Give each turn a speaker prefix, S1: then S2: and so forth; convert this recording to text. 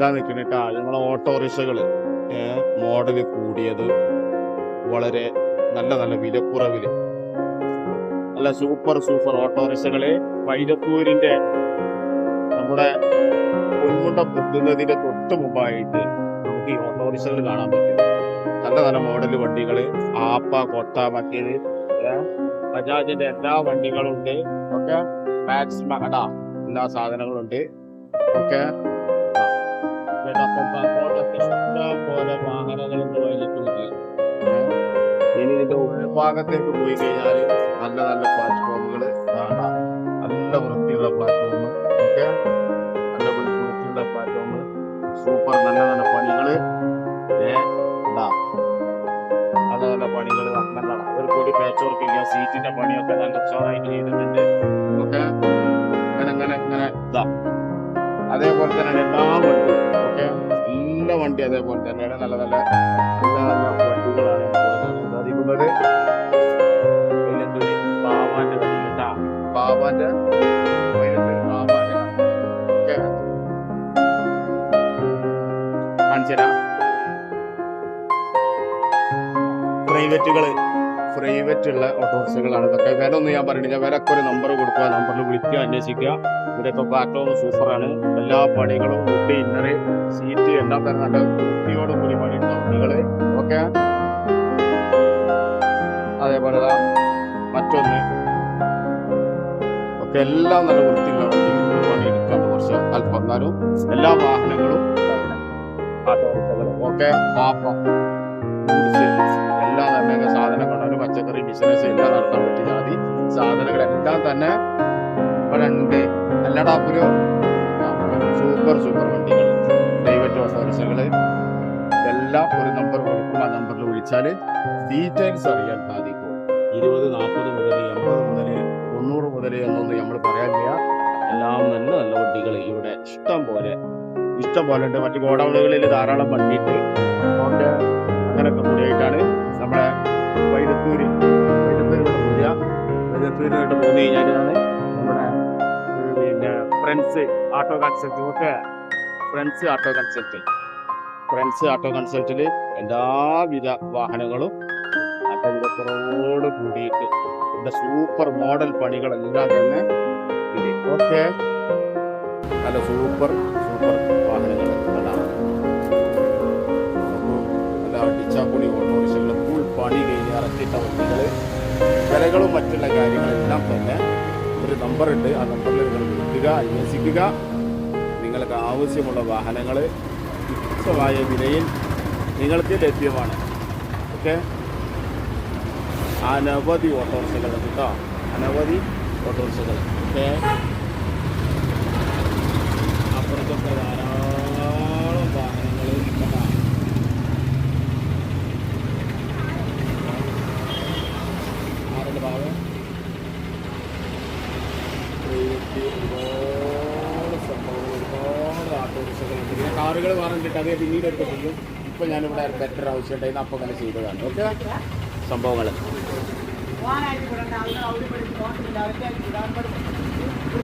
S1: ഇതാ നിൽക്കണിട്ടാ നമ്മളെ ഓട്ടോറിക്ഷകള് മോഡല് കൂടിയത്, വളരെ നല്ല നല്ല വിലക്കുറവില് നല്ല സൂപ്പർ ഓട്ടോറിക്ഷകള് വൈലത്തൂരിന്റെ നമ്മുടെ പൊന്മുണ്ടം എത്തുന്നതിന്റെ തൊട്ട് മുമ്പായിട്ട് നമുക്ക് ഈ ഓട്ടോറിക്ഷകൾ കാണാൻ പറ്റും. നല്ല നല്ല മോഡല് വണ്ടികള്, ആപ്പ കൊട്ട മറ്റേത് ബജാജിന്റെ എല്ലാ വണ്ടികളും ഉണ്ട്. ഓക്കെ, മാക്സിമം അടാ എല്ലാ സാധനങ്ങളും ഉണ്ട്. ഓക്കെ, പോലെ വാഹനങ്ങളുണ്ട് വൈലത്തൂരിൽ. ഇനി ഇതിന്റെ ഉൾഭാഗത്തേക്ക് പോയി കഴിഞ്ഞാൽ നല്ല നല്ല പ്ലാറ്റ്ഫോമുകൾ, നല്ല വൃത്തിയുള്ള പ്ലാറ്റ്ഫോം. ഓക്കെ, നല്ല വൃത്തിയുള്ള പ്ലാറ്റ്ഫോം, സൂപ്പർ നല്ല നല്ല പണികള്, നല്ല നല്ല പണികൾ നല്ലതാണ്. ഒരു കൂടി പാച്ച് വർക്ക് ഇല്ല, സീറ്റിന്റെ പണിയൊക്കെ നല്ല ഉഷാറായിട്ട് ചെയ്തിട്ടുണ്ട്. ഓക്കെ, ഇങ്ങനെ ഇതാ അതേപോലെ തന്നെ എല്ലാ വണ്ടിയും. ഓക്കെ, എല്ലാ വണ്ടി അതേപോലെ തന്നെയാണ്. നല്ല നല്ല വണ്ടികളാണ് സാധിക്കുന്നത്. ബാബാന്റെ വണ്ടിട്ടാ, ബാബാന്റെ കാണിച്ചരാ. പ്രൈവറ്റ് ഉള്ള ഓട്ടോറിക്ഷകളാണ് ഇതൊക്കെ. വില ഒന്നും ഞാൻ പറയുന്നില്ല, വിലക്ക് ഒരു നമ്പർ കൊടുക്കുക, നമ്പറിൽ വിളിക്കുക, അന്വേഷിക്കുക. ഇവിടെയൊക്കെ പ്ലാറ്റ്ഫോം സൂപ്പറാണ്. എല്ലാ പണികളും ഫുഡ്, ഇന്നറ്, സീറ്റ് എല്ലാം തന്നെ നല്ല വൃത്തിയോട് കൂടി പണിയുള്ള വണ്ടികള്. ഓക്കെ, അതേപോലെ മറ്റൊന്ന് ഒക്കെ എല്ലാം നല്ല വൃത്തിയുള്ള വണ്ടി, പണിയെടുക്കാൻ കുറച്ച് അല്പം എന്നാലും എല്ലാ വാഹനങ്ങളും ഓട്ടോറിക്ഷകളും. ഓക്കെ, പാപ്പം എല്ലാം തന്നെ സാധനം കൊണ്ടാലും പച്ചക്കറി ബിസിനസ് എല്ലാം നടത്താൻ പറ്റിയ ജാതി സാധനങ്ങളെല്ലാം തന്നെ ഇവിടെ ഉണ്ട്. എല്ലാടാപ്പൊരു സൂപ്പർ വണ്ടികൾ, പ്രൈവറ്റ് ഓട്ടോറിക്ഷകള് എല്ലാം ഒരു നമ്പർ കൊടുക്കും. ആ നമ്പറിൽ വിളിച്ചാൽ ഡീറ്റെയിൽസ് അറിയാൻ സാധിക്കും. 20, 40 മുതൽ 80 മുതൽ 90 മുതൽ എന്നൊന്നും നമ്മൾ പറയാനില്ല. എല്ലാം നല്ല നല്ല വണ്ടികൾ ഇവിടെ ഇഷ്ടം പോലെ ഉണ്ട്. മറ്റു ഗോഡൌണുകളിൽ ധാരാളം വണ്ടിയിട്ട്. ഓക്കെ, അങ്ങനെയൊക്കെ കൂടിയായിട്ടാണ് നമ്മുടെ വൈലത്തൂരിലോട്ട് പോന്നു കഴിഞ്ഞാലാണ് നമ്മുടെ പിന്നെ ഫ്രണ്ട്സ് ആട്ടോ കൺസൾട്ടിൽ എല്ലാവിധ വാഹനങ്ങളും വിലക്കുറവോട് കൂടിയിട്ട് ഇവിടെ സൂപ്പർ മോഡൽ പണികളെല്ലാം തന്നെ ഇത്. ഓക്കെ, നല്ല സൂപ്പർ വാഹനങ്ങൾ നല്ല അടിച്ചാപ്പൊളി ഓട്ടോറിക്ഷകൾ, ഫുൾ പണി കഴിഞ്ഞ് ഇറക്കിയിട്ട വണ്ടികൾ, വിലകളും മറ്റുള്ള കാര്യങ്ങളെല്ലാം തന്നെ ഒരു നമ്പറുണ്ട്. ആ നമ്പറിൽ നിങ്ങൾ വിളിക്കുക, അന്വേഷിക്കുക. നിങ്ങൾക്ക് ആവശ്യമുള്ള വാഹനങ്ങൾ തുച്ഛമായ വിലയിൽ നിങ്ങൾക്ക് ലഭ്യമാണ്. ഓക്കെ, അനവധി ഓട്ടോറിക്ഷകൾ കേട്ടോ, അനവധി ഓട്ടോറിക്ഷകൾ. ഓക്കെ, അപ്പുറത്തൊക്കെ ധാരാളം വാഹനങ്ങൾ കേട്ടോ. ആരുടെ ഭാഗം ഒരുപാട് സംഭവങ്ങൾ, ഒരുപാട് ആട്ടോറിക്ഷകളുണ്ട്. പിന്നെ കാറുകൾ വാറണ്ടിട്ട് അതേ പിന്നീട് എടുത്ത് ചെയ്യും. ഇപ്പം ഞാനിവിടെ ബെറ്റർ ആവശ്യമുണ്ടായിരുന്നു, അപ്പം അങ്ങനെ ചെയ്തതാണ്. ഓക്കെ, സംഭവങ്ങൾ